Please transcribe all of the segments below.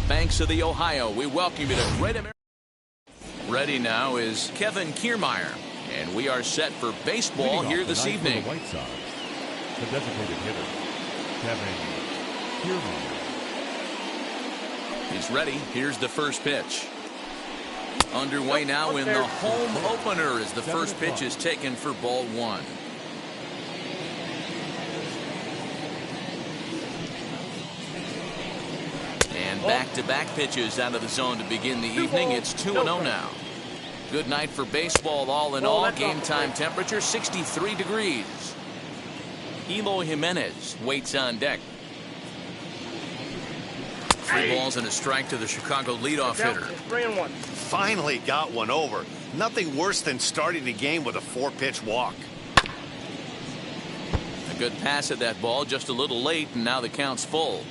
banks of the Ohio, we welcome you to Great America. Ready now is Kevin Kiermaier, and we are set for baseball here this evening. The White Sox, the designated hitter, Kevin Kiermaier. He's ready. Here's the first pitch. Underway now in the home opener as the first pitch is taken for ball one. And back-to-back pitches out of the zone to begin the evening. It's 2-0 now. Good night for baseball all in all. Game time temperature 63 degrees. Eloy Jimenez waits on deck. 3 balls and a strike to the Chicago leadoff hitter. 3-1. Finally got one over. Nothing worse than starting the game with a 4-pitch walk. A good pass at that ball, just a little late, and now the count's full.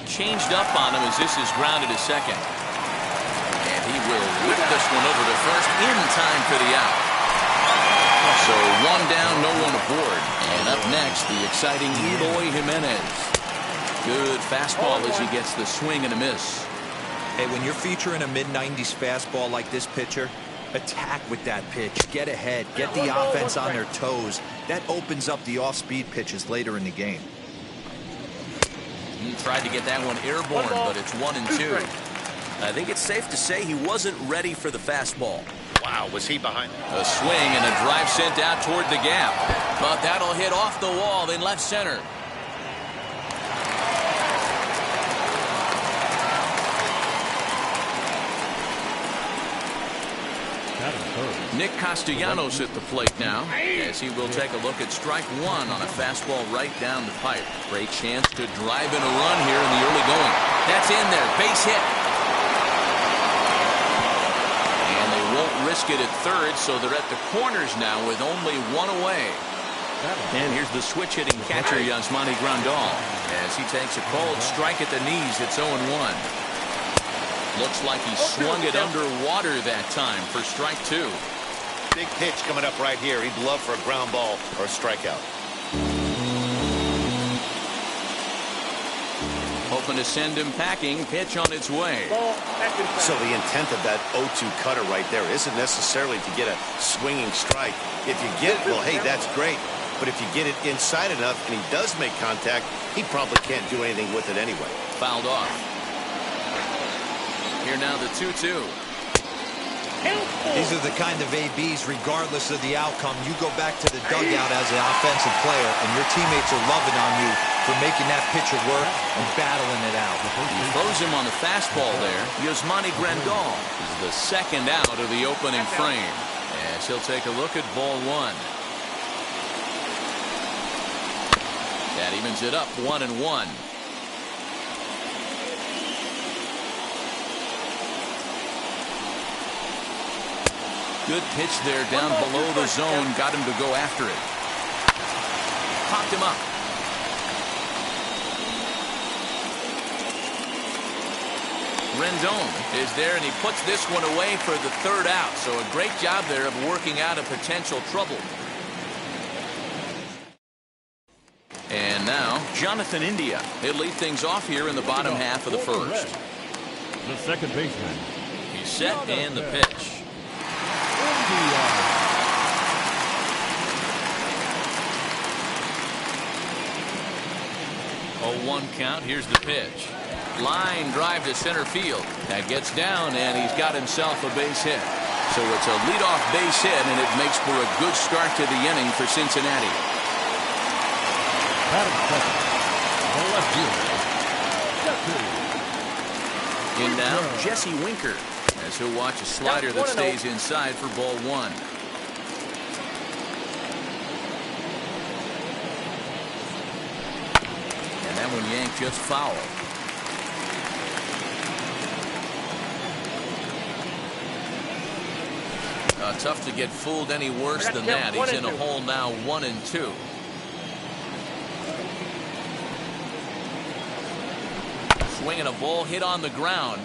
Changed up on him as this is grounded to second. And he will whip this one over to first in time for the out. So 1 down, no one aboard. And up next, the exciting Eloy Jimenez. Good fastball as he gets the swing and a miss. Hey, when you're featuring a mid-90s fastball like this pitcher, attack with that pitch. Get ahead. Get the offense on their toes. That opens up the off-speed pitches later in the game. He tried to get that one airborne, but it's 1-2. I think it's safe to say he wasn't ready for the fastball. Wow, was he behind? A swing and a drive sent out toward the gap. But that'll hit off the wall in left center. Nick Castellanos at the plate now, as he will take a look at strike one on a fastball right down the pipe. Great chance to drive in a run here in the early going. That's in there, base hit. And they won't risk it at third, so they're at the corners now with only 1 away. And here's the switch-hitting catcher, Yasmani Grandal, as he takes a cold strike at the knees. It's 0-1. Looks like he swung it underwater that time for strike 2. Big pitch coming up right here. He'd love for a ground ball or a strikeout. Hoping to send him packing. Pitch on its way. So the intent of that 0-2 cutter right there isn't necessarily to get a swinging strike. If you get it, well, hey, that's great. But if you get it inside enough and he does make contact, he probably can't do anything with it anyway. Fouled off. Here now the 2-2. These are the kind of ABs, regardless of the outcome, you go back to the dugout as an offensive player, and your teammates are loving on you for making that pitcher work and battling it out. He throws him on the fastball there. Yasmani Grandal is the second out of the opening frame, as he'll take a look at ball one. That evens it up 1-1. Good pitch there down below the zone. Got him to go after it. Popped him up. Rendon is there, and he puts this one away for the third out. So a great job there of working out a potential trouble. And now, Jonathan India. He'll lead things off here in the bottom half of the first. The second baseman. He's set and the pitch. 0-1 count. Here's the pitch. Line drive to center field. That gets down, and he's got himself a base hit. So it's a leadoff base hit, and it makes for a good start to the inning for Cincinnati. In now, Jesse Winker, as he'll watch a slider that stays inside for ball one. And that one yanked just foul. Tough to get fooled any worse than that. He's in a hole now, 1-2. Swinging a ball hit on the ground.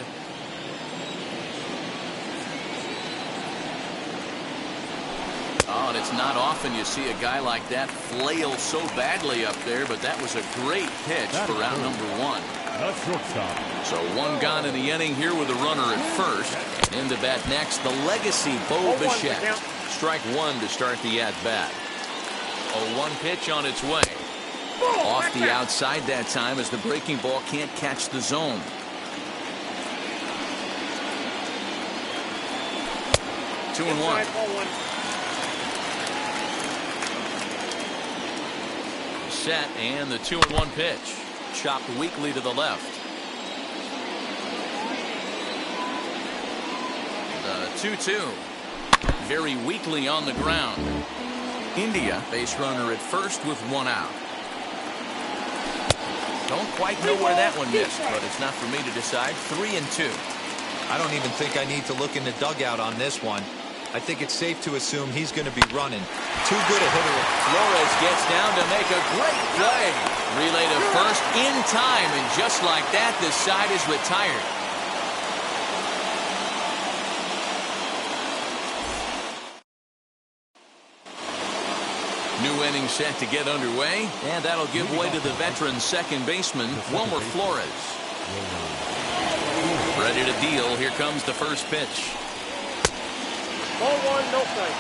Oh, and it's not often you see a guy like that flail so badly up there, but that was a great pitch for out number 1. That's shortstop. So 1 gone in the inning here with a runner at first. In the bat next, the legacy Bo Bichette. Strike 1 to start the at-bat. A 1 pitch on its way. Off the outside that time as the breaking ball can't catch the zone. Two and 1. Set and the 2-1 pitch. Chopped weakly to the left. The 2-2. Very weakly on the ground. India, base runner at first with 1 out. Don't quite know where that one missed, but it's not for me to decide. 3-2. I don't even think I need to look in the dugout on this one. I think it's safe to assume he's going to be running. Too good a hitter. Flores gets down to make a great play. Relay to first in time, and just like that, the side is retired. New inning set to get underway, and that'll give way to the veteran second baseman, Wilmer Flores. Ready to deal. Here comes the first pitch. 0-1, no strike.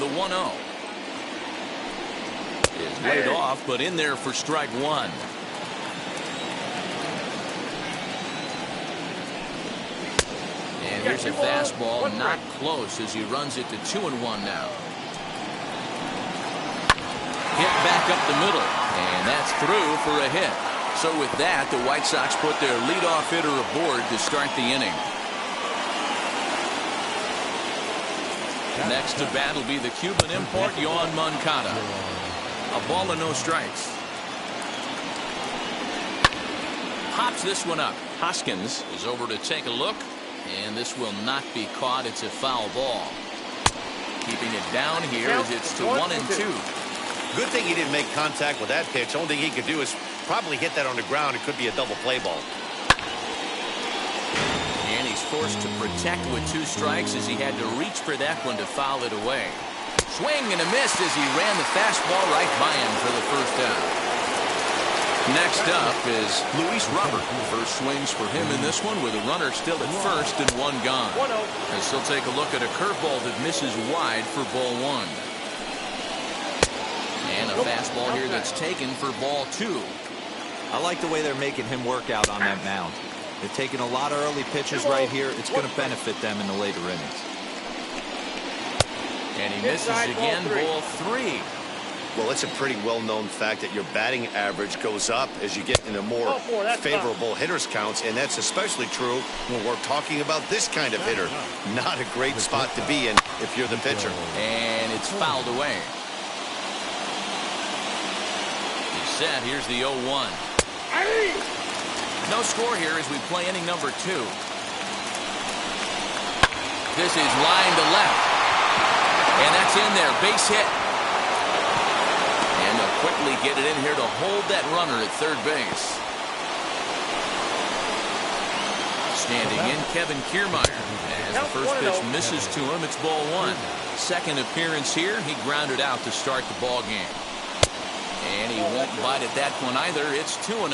The 1-0 is laid off, but in there for strike 1. And here's a fastball, not close as he runs it to 2-1 now. Hit back up the middle, and that's through for a hit. So with that, the White Sox put their leadoff hitter aboard to start the inning. Next to bat will be the Cuban import, Yoan Moncada. A ball and no strikes. Pops this one up. Hoskins is over to take a look, and this will not be caught. It's a foul ball. Keeping it down here as it's to 1-2. Good thing he didn't make contact with that pitch. Only thing he could do is probably hit that on the ground. It could be a double play ball. And he's forced to protect with 2 strikes as he had to reach for that one to foul it away. Swing and a miss as he ran the fastball right by him for the first down. Next up is Luis Robert. First swings for him in this one with a runner still at first and 1 gone. As he'll take a look at a curveball that misses wide for ball 1. And a fastball here that's taken for ball 2. I like the way they're making him work out on that mound. They're taking a lot of early pitches right here. It's going to benefit them in the later innings. And he misses again, ball 3. Well, it's a pretty well-known fact that your batting average goes up as you get into more favorable hitters counts, and that's especially true when we're talking about this kind of hitter. Not a great spot to be in if you're the pitcher. And it's fouled away. He's set. Here's the 0-1. No score here as we play inning number 2. This is line to left. And that's in there. Base hit. And they'll quickly get it in here to hold that runner at third base. Standing in, Kevin Kiermaier. As the first pitch misses to him, it's ball 1. Second appearance here, he grounded out to start the ball game. And he won't bite at that one either. It's 2-0.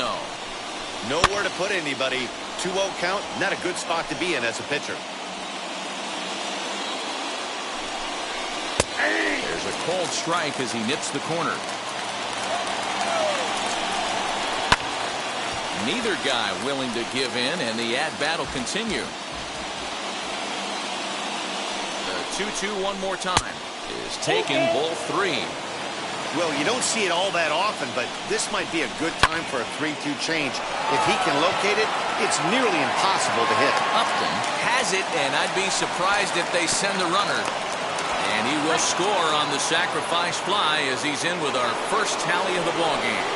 Nowhere to put anybody. 2-0 count, not a good spot to be in as a pitcher. There's a cold strike as he nips the corner. Neither guy willing to give in, and the at-bat will continue. The 2-2 one more time is taken, ball 3. Well, you don't see it all that often, but this might be a good time for a 3-2 change. If he can locate it, it's nearly impossible to hit. Upton has it, and I'd be surprised if they send the runner. And he will score on the sacrifice fly as he's in with our first tally of the ballgame.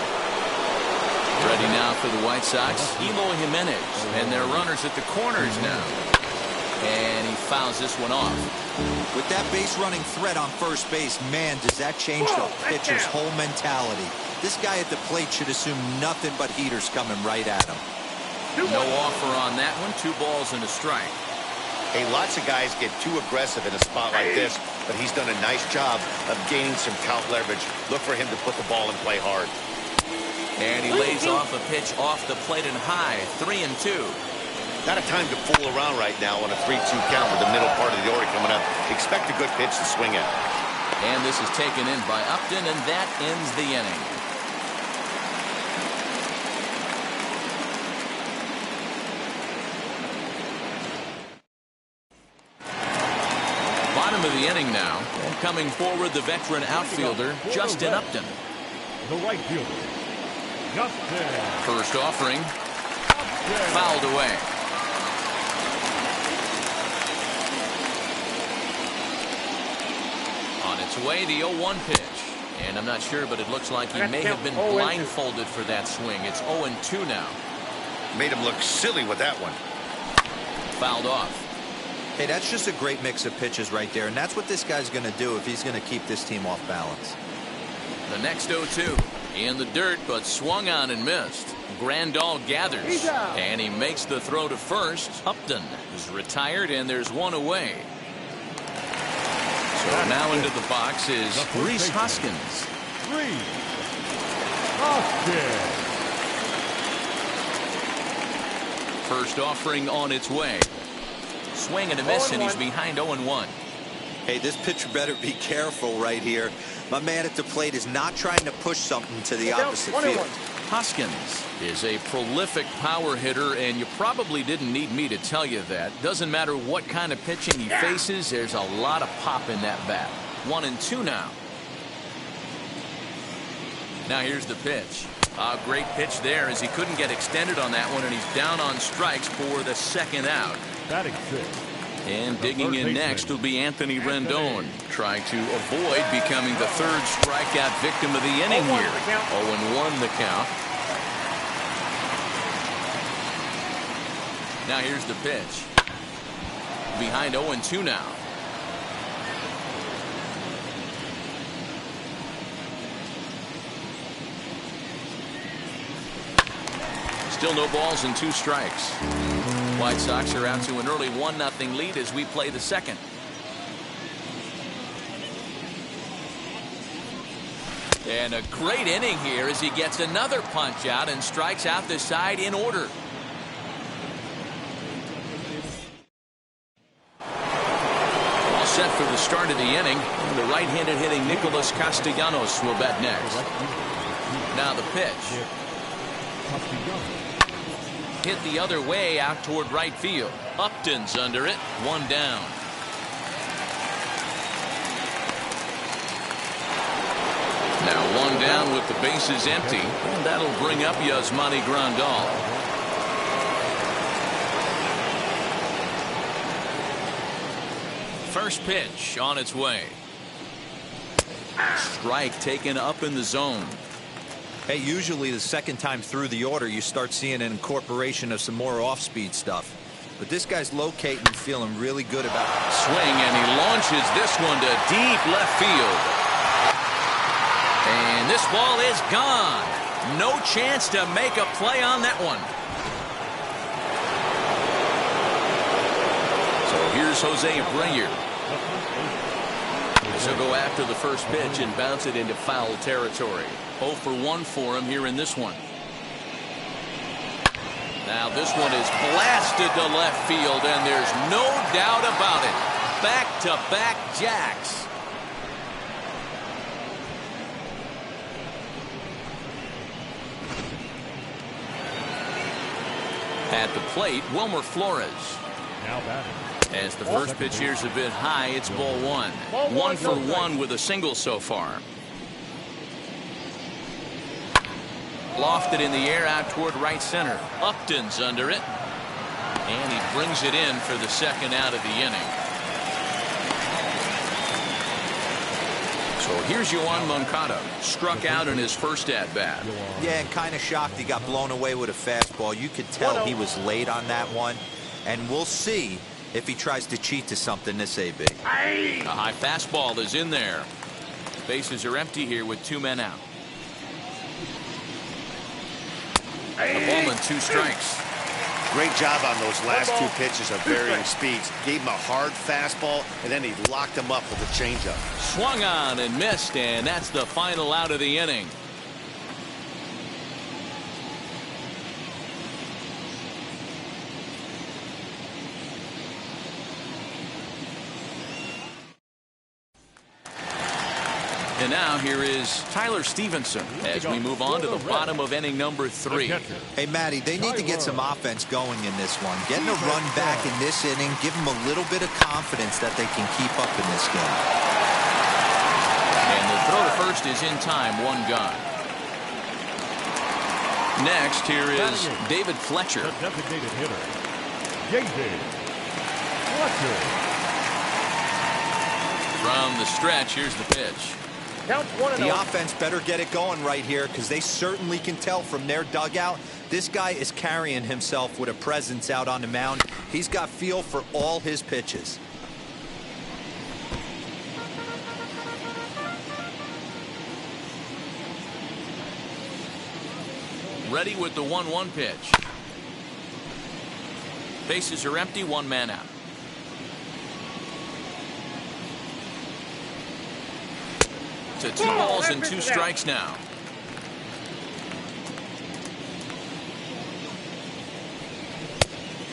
Ready now for the White Sox, Eloy Jimenez, and their runners at the corners now. And he fouls this one off. With that base running threat on first base, man, does that change the pitcher's whole mentality. This guy at the plate should assume nothing but heaters coming right at him. No offer on that one. 2 balls and a strike. Hey, lots of guys get too aggressive in a spot like this, but he's done a nice job of gaining some count leverage. Look for him to put the ball in play hard. And he lays off a pitch off the plate and high. 3-2. Not a time to fool around right now on a 3-2 count with the middle part of the order coming up. Expect a good pitch to swing at. And this is taken in by Upton, and that ends the inning. Bottom of the inning now, and coming forward the veteran outfielder Justin Upton. The right fielder, Justin. First offering, Upton. fouled away. On its way, the 0-1 pitch. And I'm not sure, but it looks like he may have been blindfolded for that swing. It's 0-2 now. Made him look silly with that one. Fouled off. Hey, that's just a great mix of pitches right there, and that's what this guy's going to do if he's going to keep this team off balance. The next 0-2 in the dirt, but swung on and missed. Grandal gathers, and he makes the throw to first. Upton is retired, and there's one away. So now into the box is Rhys Hoskins. Rhys Hoskins. First offering on its way. Swing and a miss, and he's behind 0-1. Hey, this pitcher better be careful right here. My man at the plate is not trying to push something to the opposite field. Hoskins is a prolific power hitter, and you probably didn't need me to tell you that. Doesn't matter what kind of pitching he faces, there's a lot of pop in that bat. 1-2 now. Now here's the pitch. A great pitch there as he couldn't get extended on that one, and he's down on strikes for the second out. Batting sixth. And digging in next will be Anthony Rendon, trying to avoid becoming the third strikeout victim of the inning here. 0-1 the count. Now here's the pitch. Behind 0-2 now. Still no balls and 2 strikes. White Sox are out to an early 1-0 lead as we play the second. And a great inning here as he gets another punch out and strikes out the side in order. All set for the start of the inning. And the right-handed hitting Nicholas Castellanos will bat next. Now the pitch. Hit the other way out toward right field. Upton's under it. 1 down. Now 1 down with the bases empty. And that'll bring up Yasmani Grandal. First pitch on its way. Strike taken up in the zone. Hey, usually the second time through the order, you start seeing an incorporation of some more off-speed stuff. But this guy's locating and feeling really good about it. Swing, and he launches this one to deep left field. And this ball is gone. No chance to make a play on that one. So here's Jose Abreu. So go after the first pitch and bounce it into foul territory. 0 for 1 for him here in this one. Now this one is blasted to left field, and there's no doubt about it. Back-to-back jacks. At the plate, Wilmer Flores. Now batting. As the first pitch here's a bit high, it's ball 1. 1 for 1 with a single so far. Lofted in the air out toward right center. Upton's under it. And he brings it in for the second out of the inning. So here's Yoan Moncada. Struck out in his first at-bat. Yeah, and kind of shocked he got blown away with a fastball. You could tell he was late on that one. And we'll see if he tries to cheat to something this AB. A high fastball is in there. Bases are empty here with 2 men out. A ball and 2 strikes. Great job on those last two pitches of varying speeds. Gave him a hard fastball, and then he locked him up with a changeup. Swung on and missed, and that's the final out of the inning. And now here is Tyler Stevenson as we move on to the bottom of inning number 3. Hey, Matty, they need to get some offense going in this one. Getting a run back in this inning, give them a little bit of confidence that they can keep up in this game. And the throw to first is in time, 1 gone. Next, here is David Fletcher. The designated hitter, David Fletcher. From the stretch, here's the pitch. The offense better get it going right here because they certainly can tell from their dugout this guy is carrying himself with a presence out on the mound. He's got feel for all his pitches. Ready with the 1-1 pitch. Bases are empty, 1 man out. To 2 balls and 2 strikes now.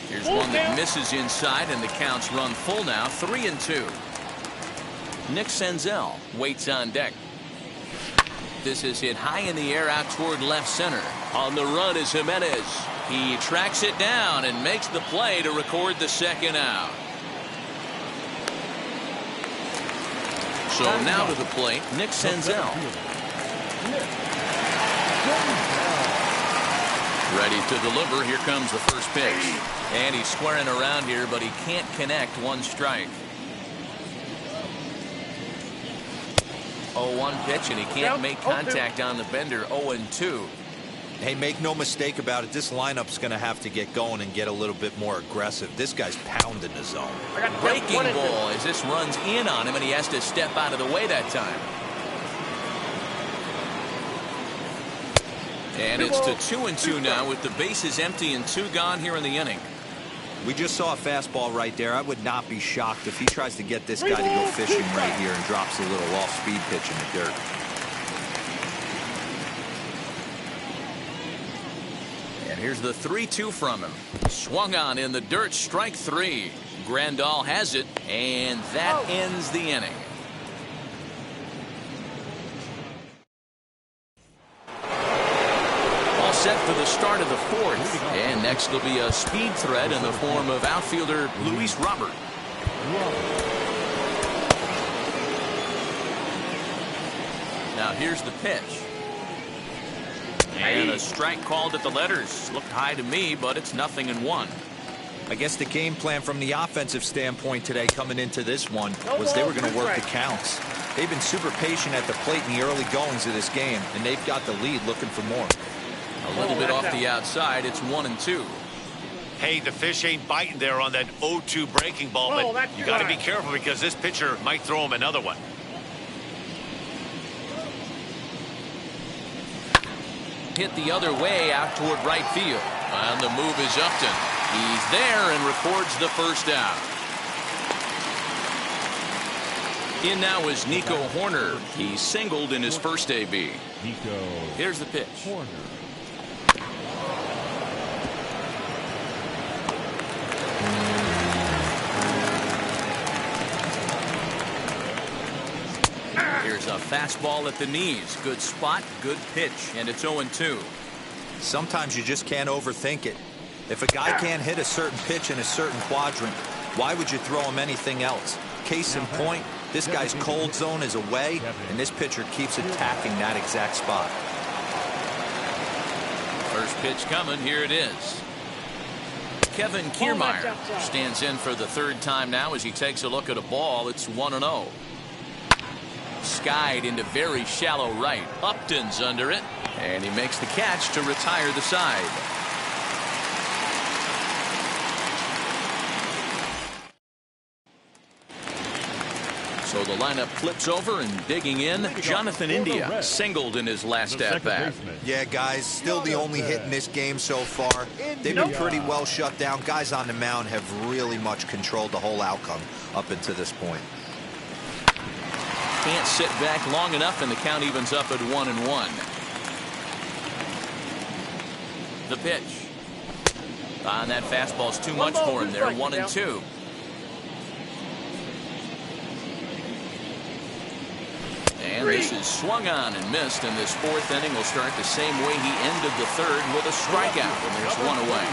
Here's one that misses inside, and the count's run full now, 3-2. Nick Senzel waits on deck. This is hit high in the air out toward left center. On the run is Jimenez. He tracks it down and makes the play to record the 2nd out. So now to the plate, Nick Senzel. Ready to deliver. Here comes the first pitch. And he's squaring around here, but he can't connect. 1 strike. 0-1 pitch, and he can't make contact on the bender. 0-2. Hey, make no mistake about it. This lineup's going to have to get going and get a little bit more aggressive. This guy's pounding the zone. Breaking ball as this runs in on him, and he has to step out of the way that time. And it's to 2-2 now with the bases empty and 2 gone here in the inning. We just saw a fastball right there. I would not be shocked if he tries to get this guy to go fishing right here and drops a little off-speed pitch in the dirt. Here's the 3-2 from him. Swung on in the dirt, strike 3. Grandal has it, and that ends the inning. All set for the start of the 4th. And next will be a speed threat in the form of outfielder Luis Robert. Now here's the pitch. And a strike called at the letters. Looked high to me, but it's 0-1. I guess the game plan from the offensive standpoint today coming into this one was they were going to work the counts. They've been super patient at the plate in the early goings of this game, and they've got the lead looking for more. A little bit off the outside. It's 1-2. Hey, the fish ain't biting there on that 0-2 breaking ball, but you got to be careful because this pitcher might throw him another one. Hit the other way out toward right field. And the move is Upton. He's there and records the 1st out. In now is Nico Hoerner. He singled in his first AB. Here's the pitch. Here's a fastball at the knees. Good spot, good pitch, and it's 0-2. Sometimes you just can't overthink it. If a guy can't hit a certain pitch in a certain quadrant, why would you throw him anything else? Case in point, this guy's cold zone is away, and this pitcher keeps attacking that exact spot. First pitch coming. Here it is. Kevin Kiermaier stands in for the 3rd time now as he takes a look at a ball. It's 1-0. Skied into very shallow right. Upton's under it, and he makes the catch to retire the side. So the lineup flips over, and digging in, Jonathan India singled in his last at-bat. Yeah, guys, still the only hit in this game so far. They've been pretty well shut down. Guys on the mound have really much controlled the whole outcome up until this point. Can't sit back long enough, and the count evens up at 1-1. The pitch. That fastball's too much for him there. 1-2. And this is swung on and missed, and this fourth inning will start the same way he ended the third, with a strikeout, and there's one away.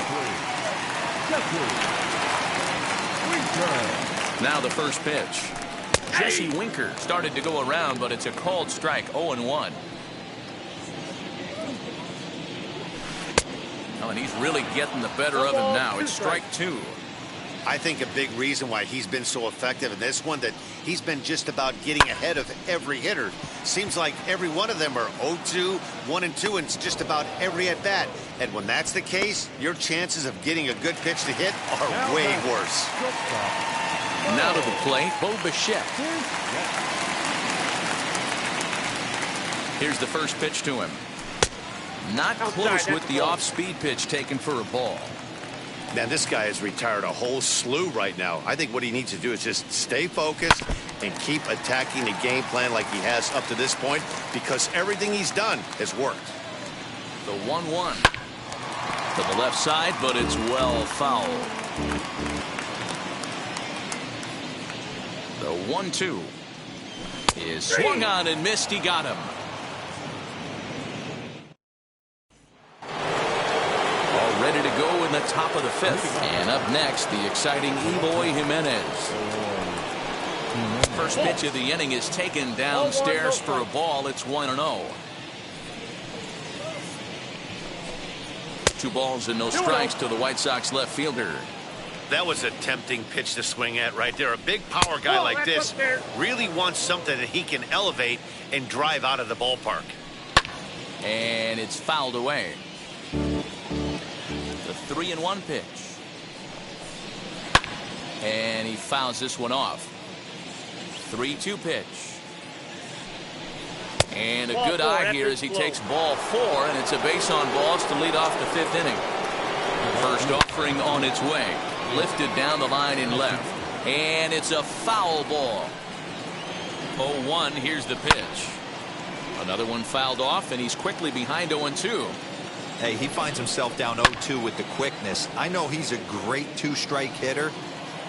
Now the first pitch. Jesse Winker started to go around, but it's a called strike. 0-1. Oh, and he's really getting the better of him now. It's strike two. I think a big reason why he's been so effective in this one, that he's been just about getting ahead of every hitter. Seems like every one of them are 0-2, 1-2, and it's just about every at bat. And when that's the case, your chances of getting a good pitch to hit are way worse. Now to the plate, Bo Bichette. Here's the first pitch to him. Not close with the off-speed pitch taken for a ball. Man, this guy has retired a whole slew right now. I think what he needs to do is just stay focused and keep attacking the game plan like he has up to this point, because everything he's done has worked. The 1-1 to the left side, but it's well fouled. The 1-2 is swung on and missed. He got him. All ready to go in the top of the fifth. And up next, the exciting Eloy Jimenez. First pitch of the inning is taken downstairs for a ball. It's 1-0. 2 balls and no strikes to the White Sox left fielder. That was a tempting pitch to swing at right there. A big power guy like this really wants something that he can elevate and drive out of the ballpark. And it's fouled away. The 3-1 pitch. And he fouls this one off. 3-2 pitch. And a good eye here as he takes ball 4, and it's a base on balls to lead off the 5th inning. First offering on its way. Lifted down the line in left. And it's a foul ball. 0-1. Here's the pitch. Another one fouled off, and he's quickly behind 0-2. Hey, he finds himself down 0-2 with the quickness. I know he's a great 2-strike hitter,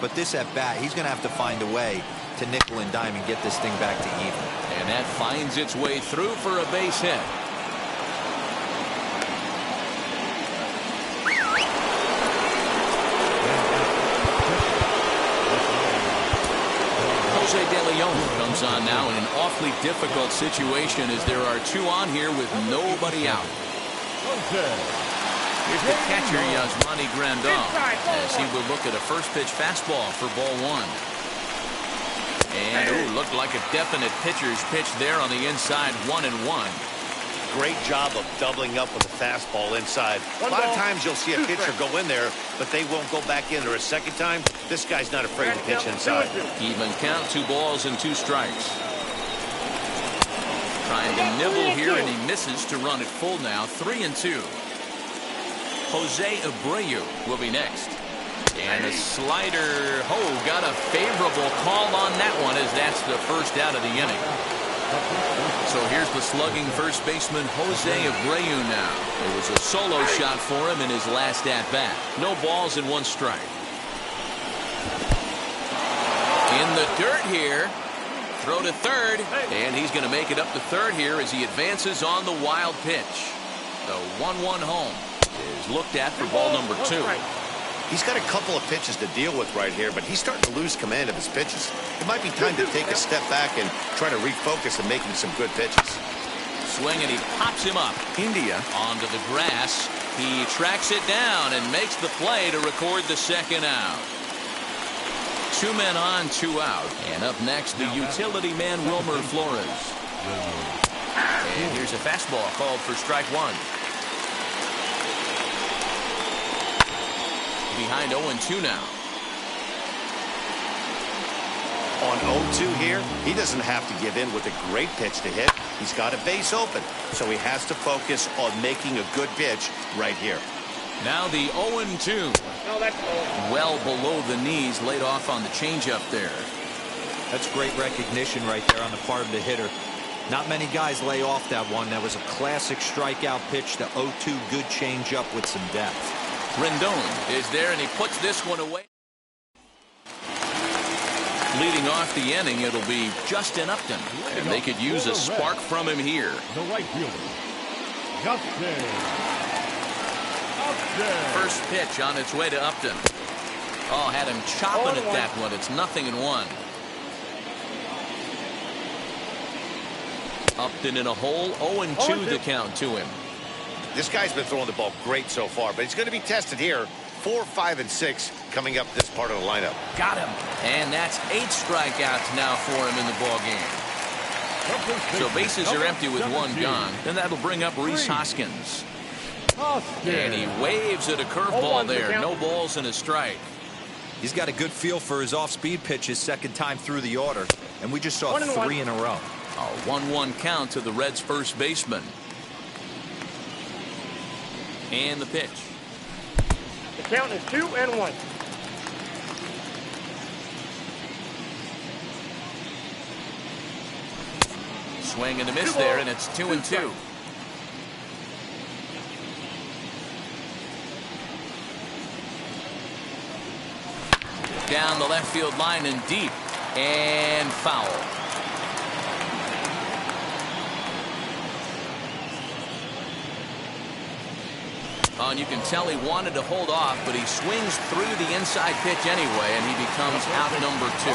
but this at bat, he's going to have to find a way to nickel and dime and get this thing back to even. And that finds its way through for a base hit. Jose De Leon comes on now in an awfully difficult situation, as there are 2 on here with nobody out. Here's the catcher, Yasmani Grandal, as he will look at a first pitch fastball for ball 1. And looked like a definite pitcher's pitch there on the inside. 1-1. Great job of doubling up with a fastball inside. A lot of times you'll see a pitcher go in there, but they won't go back in there a second time. This guy's not afraid to pitch inside. Even count, 2 balls and 2 strikes. Trying to nibble here, and he misses to run it full now. 3-2. Jose Abreu will be next. And a slider. Got a favorable call on that one, as that's the first out of the inning. So here's the slugging first baseman, Jose Abreu now. It was a solo shot for him in his last at-bat. No balls and 1 strike. In the dirt here. Throw to third. And he's going to make it up to third here as he advances on the wild pitch. The 1-1 home is looked at for ball number 2. He's got a couple of pitches to deal with right here, but he's starting to lose command of his pitches. It might be time to take a step back and try to refocus on making some good pitches. Swing, and he pops him up. India onto the grass. He tracks it down and makes the play to record the second out. 2 men on, 2 out. And up next, the utility man, Wilmer Flores. And here's a fastball called for strike 1. Behind 0-2 now. On 0-2 here, he doesn't have to give in with a great pitch to hit. He's got a base open, so he has to focus on making a good pitch right here. Now the 0-2. Well below the knees, laid off on the changeup there. That's great recognition right there on the part of the hitter. Not many guys lay off that one. That was a classic strikeout pitch to 0-2, good changeup with some depth. Rendon is there, and he puts this one away. Leading off the inning, it'll be Justin Upton, and they could use a spark from him here. The right fielder, Justin Upton. First pitch on its way to Upton. Oh, had him chopping at that one. It's 0-1. Upton in a hole, 0-2 the count to him. This guy's been throwing the ball great so far, but he's going to be tested here. 4, 5, and 6 coming up this part of the lineup. Got him. And that's 8 strikeouts now for him in the ball game. So bases are empty with 1 gone. Then that'll bring up Rhys Hoskins. And he waves at a curveball there. No balls and a strike. He's got a good feel for his off-speed pitch his second time through the order. And we just saw 3 in a row. A 1-1 count to the Reds' first baseman. And the pitch. The count is 2-1. Swing and a miss there, and it's 2-2. Down the left field line and deep, and foul. Oh, and you can tell he wanted to hold off, but he swings through the inside pitch anyway, and he becomes out number 2.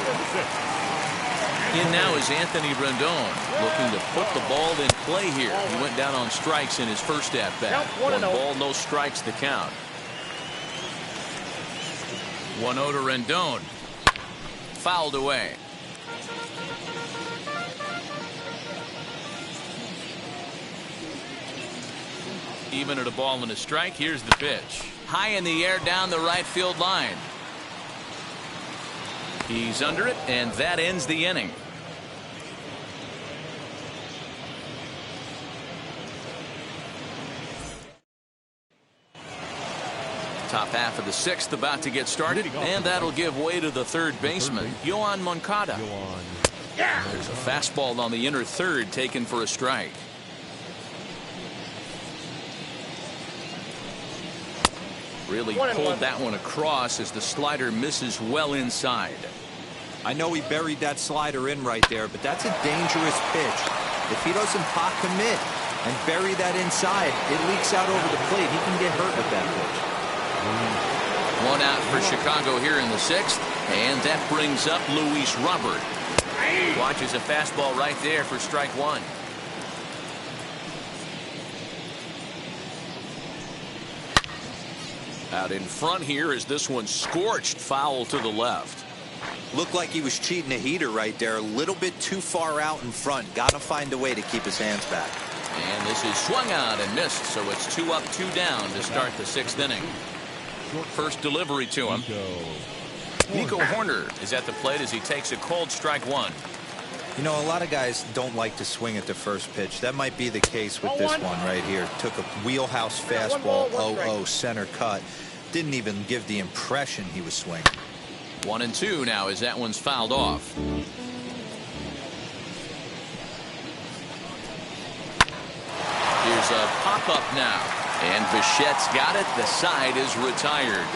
In now is Anthony Rendon, looking to put the ball in play here. He went down on strikes in his first at-bat. 1 ball, no strikes the count. 1-0 to Rendon. Fouled away. Even at a ball and a strike, here's the pitch. High in the air down the right field line. He's under it, and that ends the inning. Top half of the 6th about to get started, and that'll give way to the third baseman, Yoan Moncada. There's a fastball on the inner third taken for a strike. Really pulled that one across as the slider misses well inside. I know he buried that slider in right there, but that's a dangerous pitch. If he doesn't pot commit and bury that inside, it leaks out over the plate. He can get hurt with that pitch. 1 out for Chicago here in the 6th, and that brings up Luis Robert. Watches a fastball right there for strike 1. Out in front here is this one scorched foul to the left. Looked like he was cheating a heater right there. A little bit too far out in front. Got to find a way to keep his hands back. And this is swung out and missed, so it's 2 up, 2 down to start the 6th inning. First delivery to him. Nico Hoerner is at the plate as he takes a cold strike 1. You know, a lot of guys don't like to swing at the first pitch. That might be the case with this one right here. Took a wheelhouse fastball, 0-0 center cut. Didn't even give the impression he was swinging. 1-2 now as that one's fouled off. Here's a pop-up now. And Bichette's got it. The side is retired.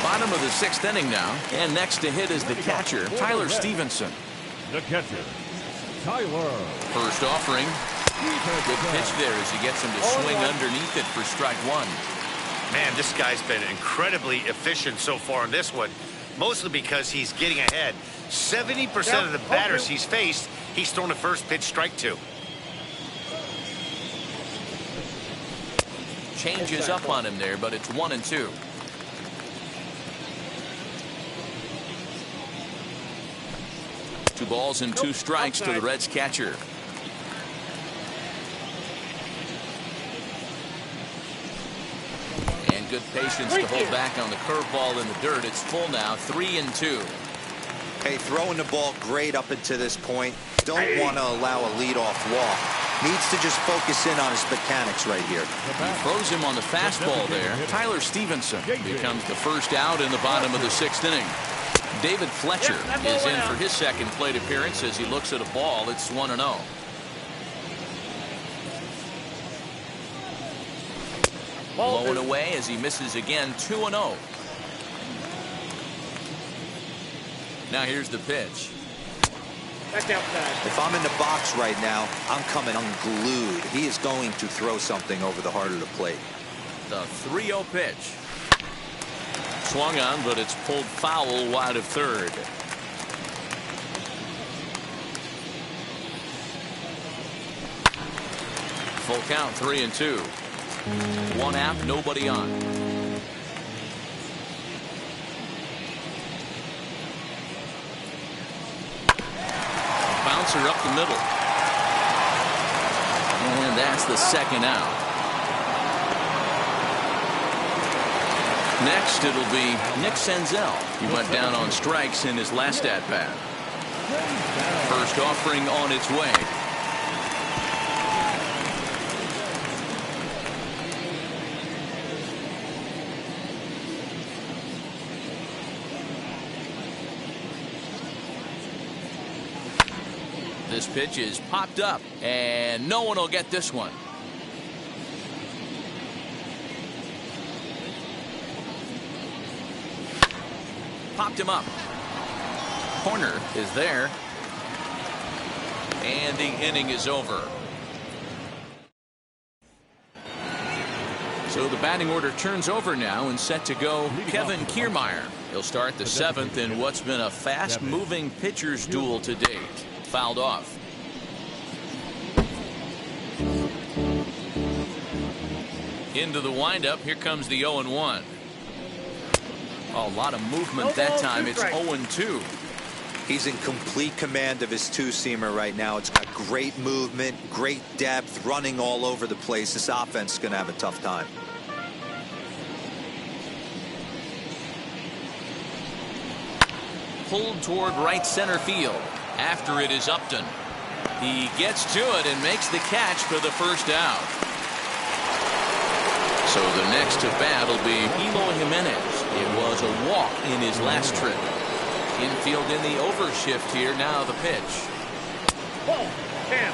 Bottom of the 6th inning now. And next to hit is the catcher, Tyler Stevenson. The catcher, Tyler. First offering. Good pitch there as he gets him to swing underneath it for strike 1. Man, this guy's been incredibly efficient so far in this one, mostly because he's getting ahead. 70% of the batters he's faced, he's thrown a first pitch strike 2. Changes up on him there, but it's 1-2. Two balls and 2 strikes to the Reds catcher. And good patience to hold back on the curveball in the dirt. It's full now, 3-2. Hey, throwing the ball great up until this point. Don't want to allow a leadoff walk. Needs to just focus in on his mechanics right here. He throws him on the fastball there. Tyler Stevenson becomes the first out in the bottom of the 6th inning. David Fletcher is in for his second plate appearance as he looks at a ball. It's 1-0. Blowing away as he misses again, 2-0. Now here's the pitch. That's outside. If I'm in the box right now, I'm coming unglued. He is going to throw something over the heart of the plate. The 3-0 pitch. Swung on, but it's pulled foul wide of third. Full count, 3-2. 1 out, nobody on. Bouncer up the middle. And that's the second out. Next, it'll be Nick Senzel. He went down on strikes in his last at-bat. First offering on its way. This pitch is popped up, and no one will get this one. Popped him up. Corner is there. And the inning is over. So the batting order turns over now and set to go Kevin Kiermaier. He'll start the 7th in what's been a fast-moving pitcher's duel to date. Fouled off. Into the windup. Here comes the 0-1. A lot of movement that time. It's 0-2. He's in complete command of his two-seamer right now. It's got great movement, great depth, running all over the place. This offense is going to have a tough time. Pulled toward right center field. After it is Upton. He gets to it and makes the catch for the first out. So the next to bat will be Eloy Jimenez. It was a walk in his last trip. Infield in the overshift here. Now the pitch. Ball, 10.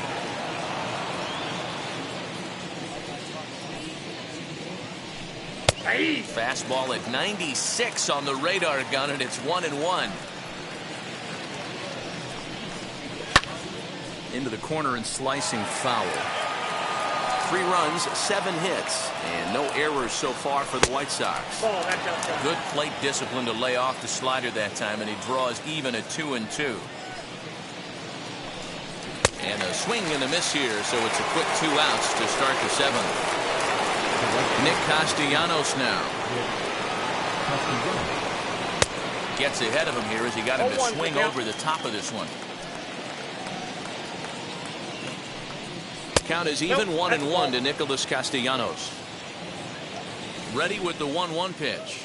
Fastball at 96 on the radar gun, and it's 1-1. Into the corner and slicing foul. 3 runs, 7 hits, and no errors so far for the White Sox. Good plate discipline to lay off the slider that time, and he draws even at 2-2. And a swing and a miss here, so it's a quick 2 outs to start the 7th. Nick Castellanos now. Gets ahead of him here as he got him to swing over the top of this one. Count is even 1-1 to Nicholas Castellanos. Ready with the 1-1 pitch.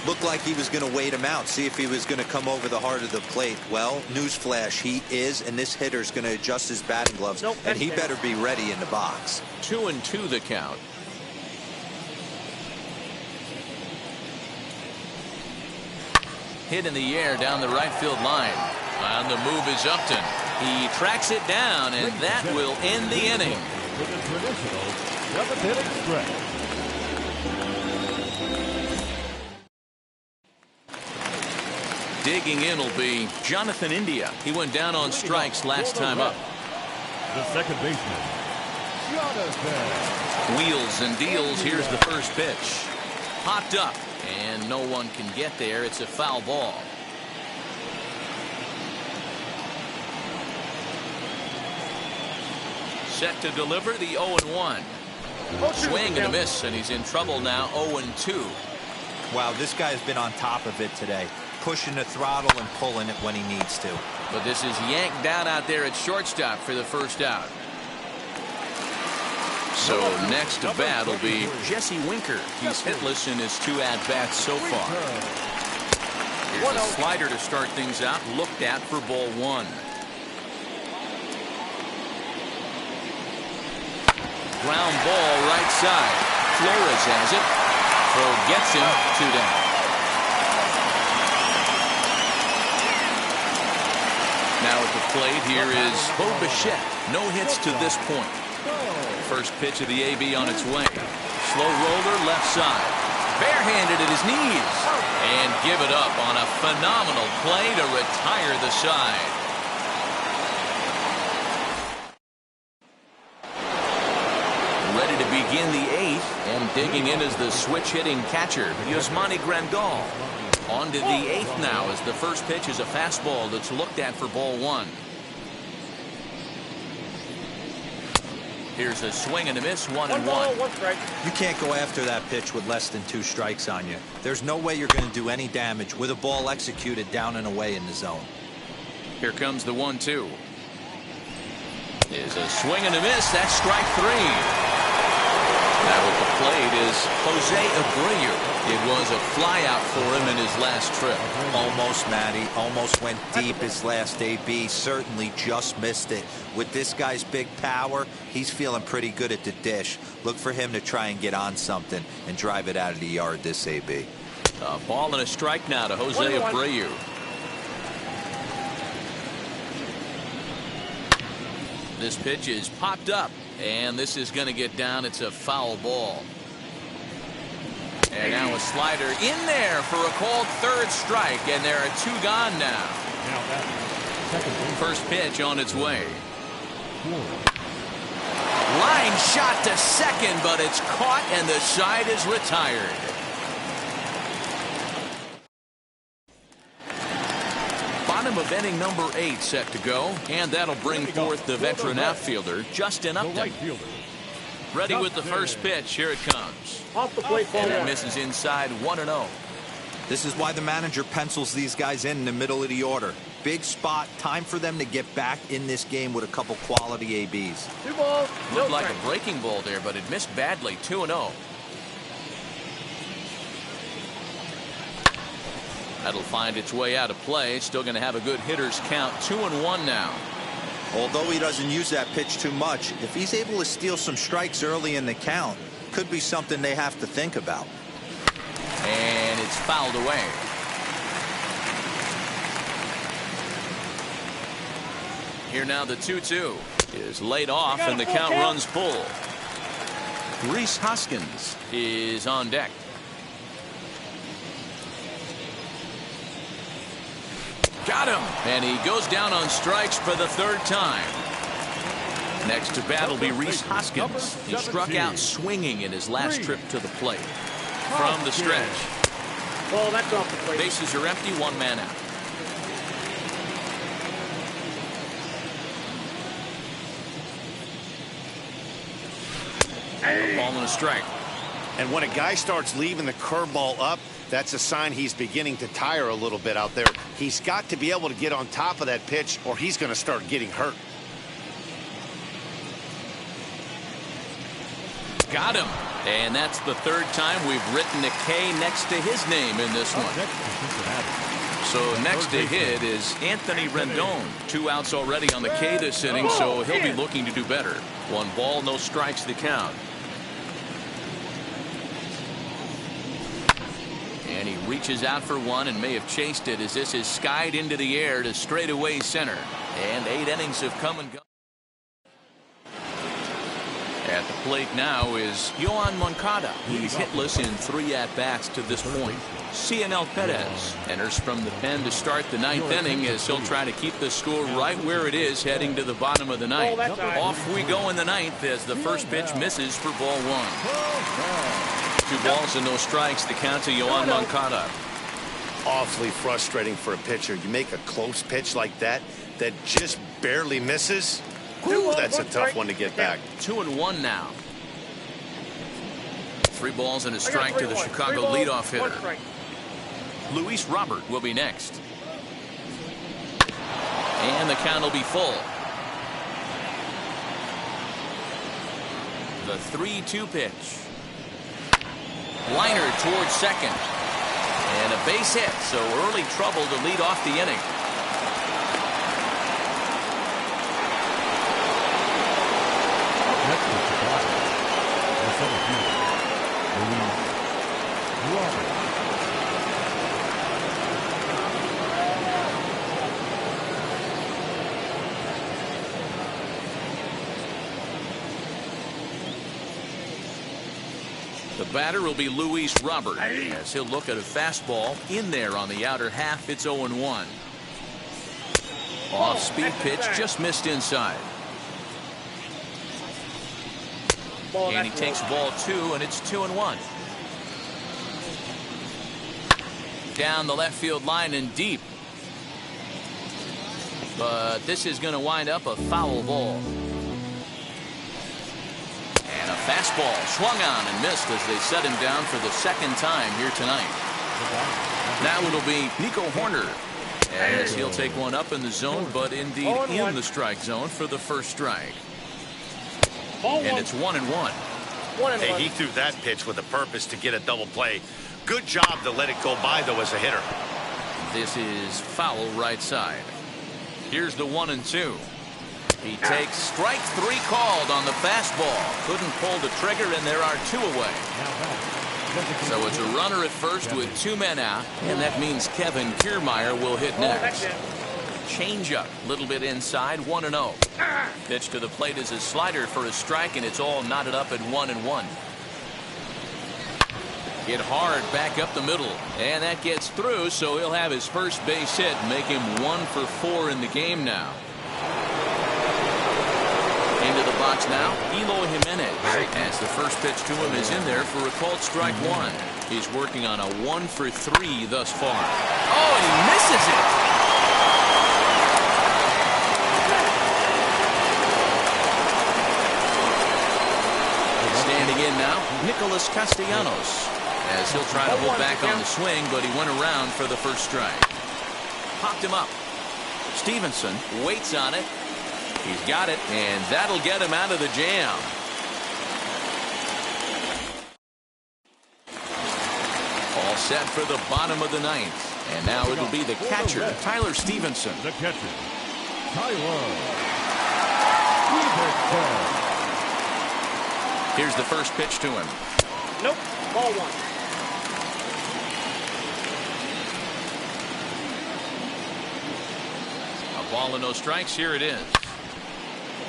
Looked like he was going to wait him out, see if he was going to come over the heart of the plate. Well, newsflash, he is, and this hitter's going to adjust his batting gloves, and he better be ready in the box. 2-2 the count. Hit in the air down the right field line. On the move is Upton. He tracks it down, and that will end the inning. With a traditional 7th-inning stretch. Digging in will be Jonathan India. He went down on strikes last time up. The second baseman, Jonathan. Wheels and deals. Here's the first pitch. Popped up, and no one can get there. It's a foul ball. Set to deliver the 0-1. Swing and a miss, and he's in trouble now. 0-2. Wow, this guy's been on top of it today. Pushing the throttle and pulling it when he needs to. But this is yanked down out there at shortstop for the first out. So next to bat will be Jesse Winker. He's hitless in his 2 at-bats so far. Here's a slider to start things out, looked at for ball 1. Ground ball right side. Flores has it. Throw gets him, 2 down. Now at the plate here is Bo Bichette. No hits to this point. First pitch of the AB on its way. Slow roller left side. Barehanded at his knees. And give it up on a phenomenal play to retire the side. Ready to begin the 8th, and digging in is the switch-hitting catcher, Yasmani Grandal. On to the 8th now as the first pitch is a fastball that's looked at for ball 1. Here's a swing and a miss, 1-1. You can't go after that pitch with less than 2 strikes on you. There's no way you're going to do any damage with a ball executed down and away in the zone. Here comes the 1-2. Is a swing and a miss. That's strike 3. Now at the plate is Jose Abreu. It was a flyout for him in his last trip. Almost, Matty. Almost went deep his last AB. Certainly just missed it. With this guy's big power, he's feeling pretty good at the dish. Look for him to try and get on something and drive it out of the yard this AB. A ball and a strike now to Jose Abreu. This pitch is popped up, and this is going to get down. It's a foul ball. And now a slider in there for a called 3rd strike, and there are 2 gone now. First pitch on its way. Line shot to second, but it's caught, and the side is retired. Bottom of inning number 8 set to go, and that'll bring forth the veteran outfielder, Justin Upton. Ready with the first pitch. Here it comes. Off the plate, and it misses inside, 1-0. This is why the manager pencils these guys in the middle of the order. Big spot. Time for them to get back in this game with a couple quality ABs. 2 balls. Looked like a breaking ball there, but it missed badly. 2-0. That'll find its way out of play. Still going to have a good hitter's count. 2-1 now. Although he doesn't use that pitch too much, if he's able to steal some strikes early in the count, could be something they have to think about. And it's fouled away. Here now the 2-2 is laid off, and the count runs full. Rhys Hoskins is on deck. Got him, and he goes down on strikes for the 3rd time. Next to bat will be Rhys Hoskins. He struck out swinging in his last trip to the plate. From the stretch. Ball, that's off the plate. Bases are empty, 1 man out. A ball and a strike. And when a guy starts leaving the curveball up, that's a sign he's beginning to tire a little bit out there. He's got to be able to get on top of that pitch, or he's going to start getting hurt. Got him. And that's the 3rd time we've written a K next to his name in this one. So next to hit is Anthony Rendon. 2 outs already on the K this inning, so he'll be looking to do better. 1 ball, no strikes to count. And he reaches out for 1 and may have chased it as this is skied into the air to straightaway center. And 8 innings have come and gone. At the plate now is Yoan Moncada. He's hitless in 3 at-bats to this point. Cionel Perez enters from the pen to start the 9th inning as he'll try to keep the score right where it is heading to the bottom of the 9th. Off we go in the 9th as the first pitch misses for ball 1. 2 balls and no strikes to count to Yoan Moncada. Awfully frustrating for a pitcher. You make a close pitch like that just barely misses. Whew, that's a tough one to get back. 2-1 now. 3 balls and a strike to the Chicago leadoff hitter. Luis Robert will be next. And the count will be full. The 3-2 pitch. Liner towards second. And a base hit, so early trouble to lead off the inning. Next is the batter, the center fielder, Luis Robert. The batter will be Luis Robert, as he'll look at a fastball in there on the outer half. It's 0-1. Off-speed pitch, just missed inside. And he takes ball 2, and it's 2-1. Down the left field line and deep. But this is going to wind up a foul ball. And a fastball swung on and missed as they set him down for the second time here tonight. Now it'll be Nico Hoerner, as he'll take one up in the zone, but indeed in the strike zone for the first strike. And it's 1-1. Hey, he threw that pitch with a purpose to get a double play. Good job to let it go by, though, as a hitter. This is foul right side. Here's the 1-2. He takes strike 3 called on the fastball. Couldn't pull the trigger, and there are 2 away. So it's a runner at first with 2 men out, and that means Kevin Kiermaier will hit next. Change up, a little bit inside, 1-0. Pitch to the plate is a slider for a strike, and it's all knotted up at 1-1. Hit hard back up the middle, and that gets through, so he'll have his first base hit, make him 1 for 4 in the game now. Into the box now, Eloy Jimenez, as the first pitch to him is in there for a called strike 1. He's working on a 1 for 3 thus far. Oh, and he misses it. Standing in now, Nicholas Castellanos, as he'll try to hold back on the swing, but he went around for the first strike. Popped him up. Stevenson waits on it. He's got it, and that'll get him out of the jam. All set for the bottom of the 9th. And now it'll be the catcher, Tyler Stevenson. The catcher, Tyler Stevenson. Here's the first pitch to him. Nope. Ball 1. A ball and no strikes. Here it is.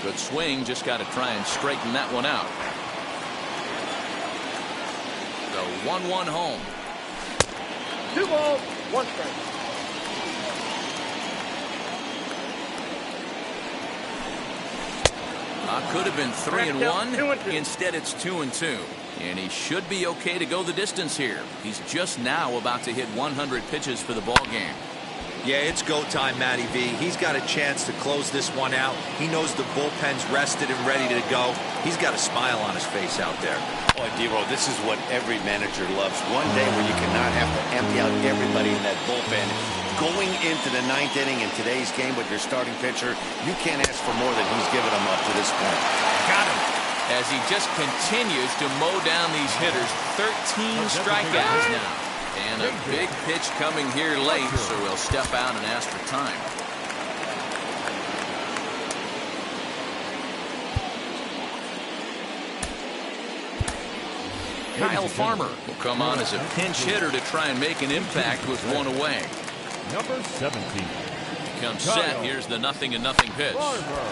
Good swing. Just got to try and straighten that one out. The 1-1 home. 2 balls, 1 strike. Could have been 3-1. Instead, it's 2-2. And he should be okay to go the distance here. He's just now about to hit 100 pitches for the ball game. Yeah, it's go time, Matty V. He's got a chance to close this one out. He knows the bullpen's rested and ready to go. He's got a smile on his face out there. Boy, D-Roll, this is what every manager loves. One day where you cannot have to empty out everybody in that bullpen. Going into the 9th inning in today's game with your starting pitcher, you can't ask for more than he's given them up to this point. Got him. As he just continues to mow down these hitters. 13 strikeouts now. And a big pitch coming here late, so he'll step out and ask for time. Kyle Farmer will come on as a pinch hitter to try and make an impact with 1 away. Number 17. Comes set. Here's the 0-0 pitch.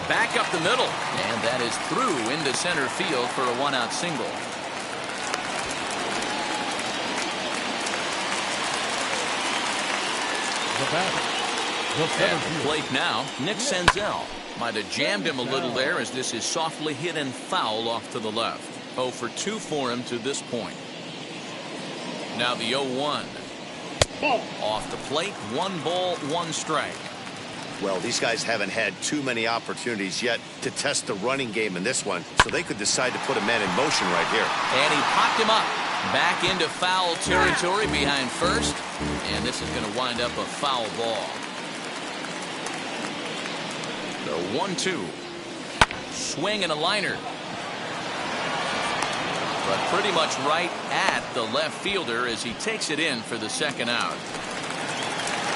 Back up the middle. And that is through into center field for a 1-out single. At the plate now, Nick Senzel. Might have jammed him a little there as this is softly hit and foul off to the left. 0 for 2 for him to this point. Now the 0-1. Off the plate, 1 ball, 1 strike. Well, these guys haven't had too many opportunities yet to test the running game in this one, so they could decide to put a man in motion right here. And he popped him up. Back into foul territory behind first. And this is going to wind up a foul ball. The 1-2. Swing and a liner. but pretty much right at the left fielder as he takes it in for the second out.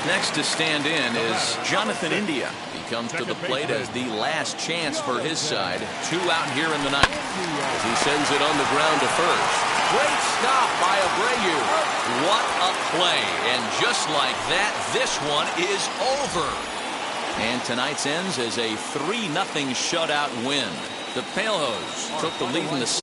Next to stand in is Jonathan India. He comes to the plate as the last chance for his side. 2 out here in the ninth as he sends it on the ground to first. Great stop by Abreu. What a play. And just like that, this one is over. And tonight's ends as a 3-0 shutout win. The Pale Hose took the lead in the